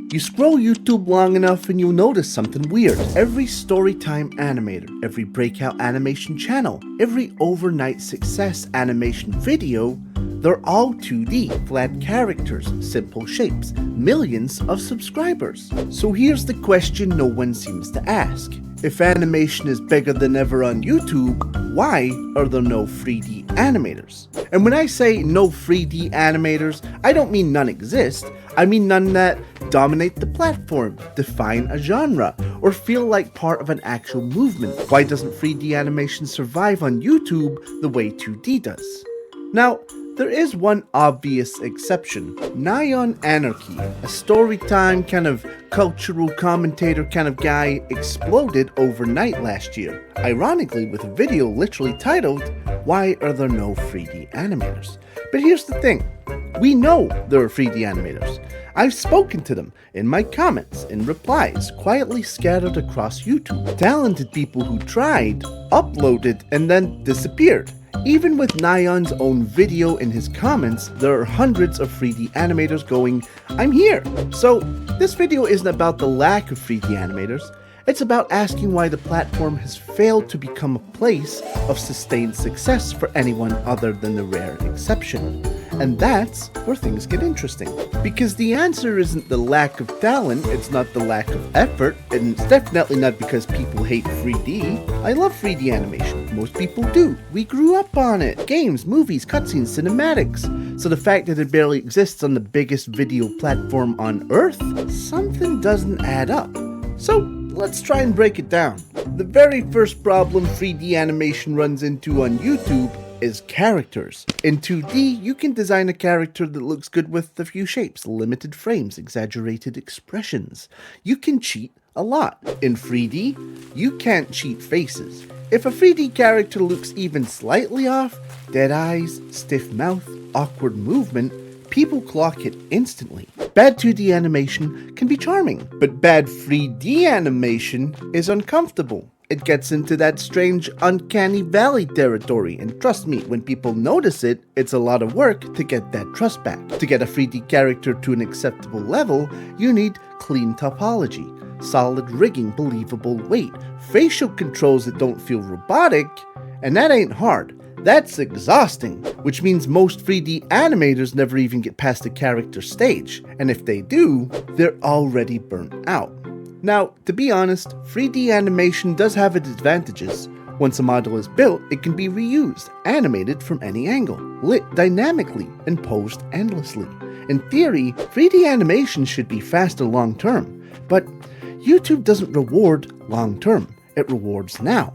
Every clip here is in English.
You scroll YouTube long enough and you'll notice something weird. Every Storytime animator, every breakout animation channel, every overnight success animation video, they're all 2D, flat characters, simple shapes, millions of subscribers. So here's the question no one seems to ask. If animation is bigger than ever on YouTube, why are there no 3D animators? And when I say no 3D animators, I don't mean none exist. I mean none that dominate the platform, define a genre, or feel like part of an actual movement. Why doesn't 3D animation survive on YouTube the way 2D does? Now, there is one obvious exception. Nyan Anarchy, a storytime kind of cultural commentator kind of guy, exploded overnight last year, ironically with a video literally titled, "Why Are There No 3D Animators?" But here's the thing, we know there are 3D animators. I've spoken to them in my comments, in replies, quietly scattered across YouTube. Talented people who tried, uploaded, and then disappeared. Even with Nyan's own video in his comments, there are hundreds of 3D animators going, "I'm here." So this video isn't about the lack of 3D animators, it's about asking why the platform has failed to become a place of sustained success for anyone other than the rare exception. And that's where things get interesting. Because the answer isn't the lack of talent, it's not the lack of effort, and it's definitely not because people hate 3D. I love 3D animation. Most people do. We grew up on it. Games, movies, cutscenes, cinematics. So the fact that it barely exists on the biggest video platform on Earth, something doesn't add up. So let's try and break it down. The very first problem 3D animation runs into on YouTube is characters. In 2D, you can design a character that looks good with a few shapes, limited frames, exaggerated expressions. You can cheat a lot. In 3D, you can't cheat faces. If a 3D character looks even slightly off, dead eyes, stiff mouth, awkward movement, people clock it instantly. Bad 2D animation can be charming, but bad 3D animation is uncomfortable. It gets into that strange uncanny valley territory, and trust me, when people notice it, it's a lot of work to get that trust back. To get a 3D character to an acceptable level, you need clean topology, solid rigging, believable weight, facial controls that don't feel robotic, and that ain't hard. That's exhausting, which means most 3D animators never even get past the character stage, and if they do, they're already burnt out. Now, to be honest, 3D animation does have its advantages. Once a model is built, it can be reused, animated from any angle, lit dynamically, and posed endlessly. In theory, 3D animation should be faster long term, but YouTube doesn't reward long term, it rewards now.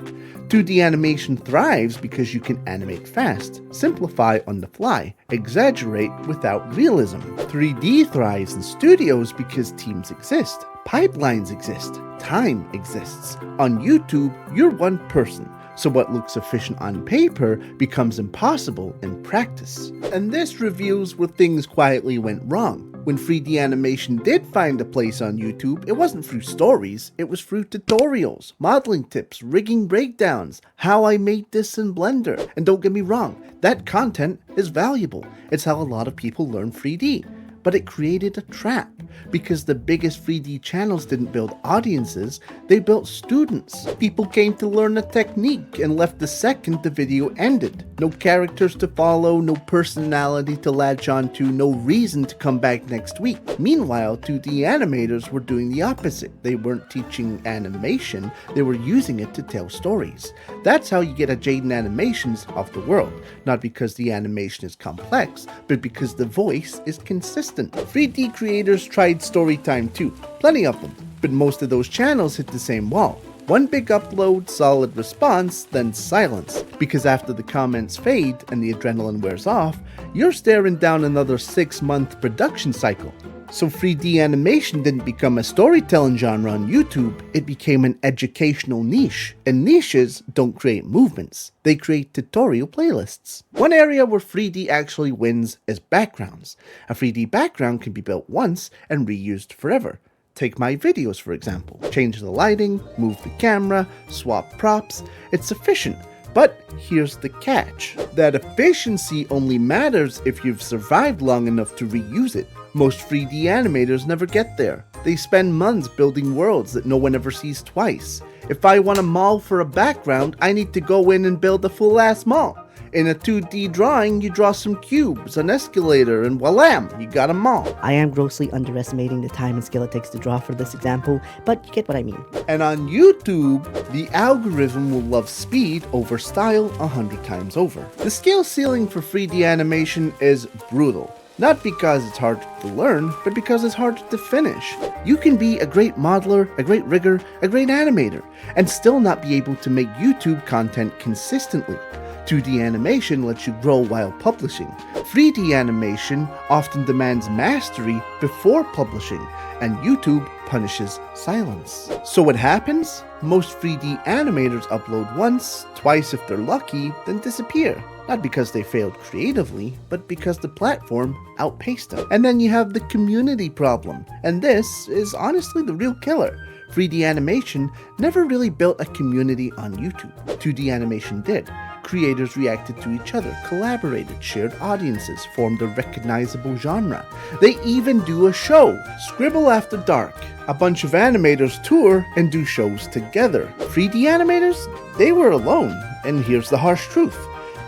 2D animation thrives because you can animate fast, simplify on the fly, exaggerate without realism. 3D thrives in studios because teams exist, pipelines exist, time exists. On YouTube, you're one person, so what looks efficient on paper becomes impossible in practice. And this reveals where things quietly went wrong. When 3D animation did find a place on YouTube, it wasn't through stories, it was through tutorials, modeling tips, rigging breakdowns, how I made this in Blender. And don't get me wrong, that content is valuable. It's how a lot of people learn 3D. But it created a trap, because the biggest 3D channels didn't build audiences, they built students. People came to learn a technique and left the second the video ended. No characters to follow, no personality to latch onto, no reason to come back next week. Meanwhile, 2D animators were doing the opposite. They weren't teaching animation, they were using it to tell stories. That's how you get a Jaden Animations of the world. Not because the animation is complex, but because the voice is consistent. 3D creators tried Storytime too, plenty of them, but most of those channels hit the same wall. One big upload, solid response, then silence, because after the comments fade and the adrenaline wears off, you're staring down another 6-month production cycle. So 3D animation didn't become a storytelling genre on YouTube, it became an educational niche. And niches don't create movements, they create tutorial playlists. One area where 3D actually wins is backgrounds. A 3D background can be built once and reused forever. Take my videos for example. Change the lighting, move the camera, swap props. It's efficient. But here's the catch. That efficiency only matters if you've survived long enough to reuse it. Most 3D animators never get there. They spend months building worlds that no one ever sees twice. If I want a mall for a background, I need to go in and build a full-ass mall. In a 2D drawing, you draw some cubes, an escalator, and wham, you got a mall. I am grossly underestimating the time and skill it takes to draw for this example, but you get what I mean. And on YouTube, the algorithm will love speed over style 100 times over. The skill ceiling for 3D animation is brutal. Not because it's hard to learn, but because it's hard to finish. You can be a great modeler, a great rigger, a great animator, and still not be able to make YouTube content consistently. 2D animation lets you grow while publishing. 3D animation often demands mastery before publishing, and YouTube punishes silence. So what happens? Most 3D animators upload once, twice if they're lucky, then disappear. Not because they failed creatively, but because the platform outpaced them. And then you have the community problem, and this is honestly the real killer. 3D animation never really built a community on YouTube. 2D animation did. Creators reacted to each other, collaborated, shared audiences, formed a recognizable genre. They even do a show, Scribble After Dark. A bunch of animators tour and do shows together. 3D animators? They were alone. And here's the harsh truth.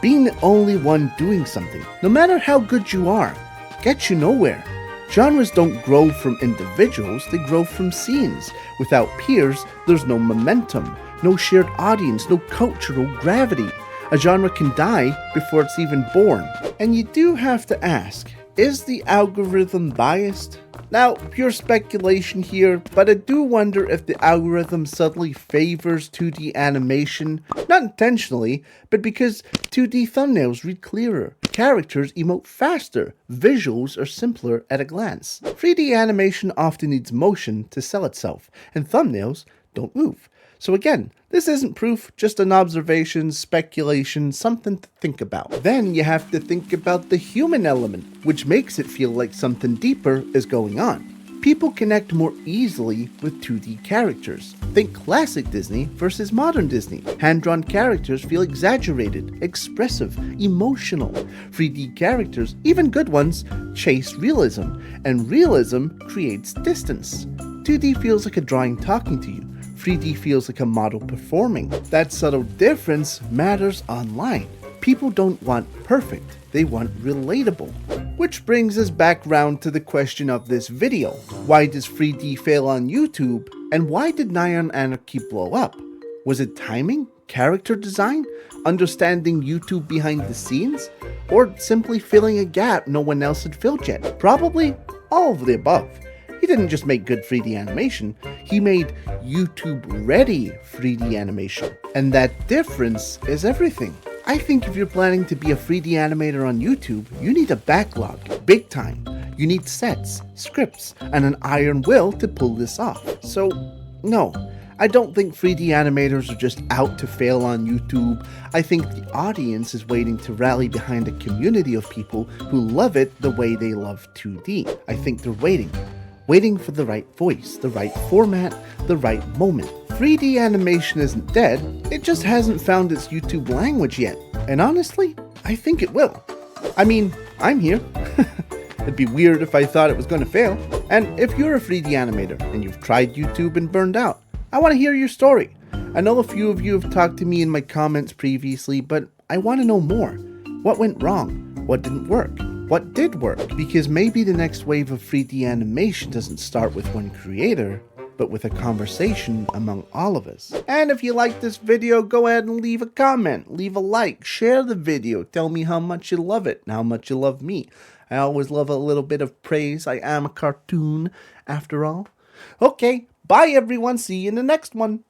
Being the only one doing something, no matter how good you are, gets you nowhere. Genres don't grow from individuals, they grow from scenes. Without peers, there's no momentum, no shared audience, no cultural gravity. A genre can die before it's even born. And you do have to ask, is the algorithm biased? Now, pure speculation here, but I do wonder if the algorithm subtly favors 2D animation, not intentionally, but because 2D thumbnails read clearer, characters emote faster, visuals are simpler at a glance. 3D animation often needs motion to sell itself, and thumbnails don't move. So again, this isn't proof, just an observation, speculation, something to think about. Then you have to think about the human element, which makes it feel like something deeper is going on. People connect more easily with 2D characters. Think classic Disney versus modern Disney. Hand-drawn characters feel exaggerated, expressive, emotional. 3D characters, even good ones, chase realism, and realism creates distance. 2D feels like a drawing talking to you. 3D feels like a model performing. That subtle difference matters online. People don't want perfect, they want relatable. Which brings us back round to the question of this video. Why does 3D fail on YouTube? And why did Neon Anarchy blow up? Was it timing? Character design? Understanding YouTube behind the scenes? Or simply filling a gap no one else had filled yet? Probably all of the above. He didn't just make good 3D animation, he made YouTube-ready 3D animation. And that difference is everything. I think if you're planning to be a 3D animator on YouTube, you need a backlog, big time. You need sets, scripts, and an iron will to pull this off. So, no, I don't think 3D animators are just out to fail on YouTube. I think the audience is waiting to rally behind a community of people who love it the way they love 2D. I think they're waiting for the right voice, the right format, the right moment. 3D animation isn't dead, it just hasn't found its YouTube language yet. And honestly, I think it will. I mean, I'm here. It'd be weird if I thought it was going to fail. And if you're a 3D animator and you've tried YouTube and burned out, I want to hear your story. I know a few of you have talked to me in my comments previously, but I want to know more. What went wrong? What didn't work? What did work? Because maybe the next wave of 3D animation doesn't start with one creator, but with a conversation among all of us. And if you like this video, go ahead and leave a comment, leave a like, share the video, tell me how much you love it and how much you love me. I always love a little bit of praise. I am a cartoon, after all. Okay, bye everyone, see you in the next one.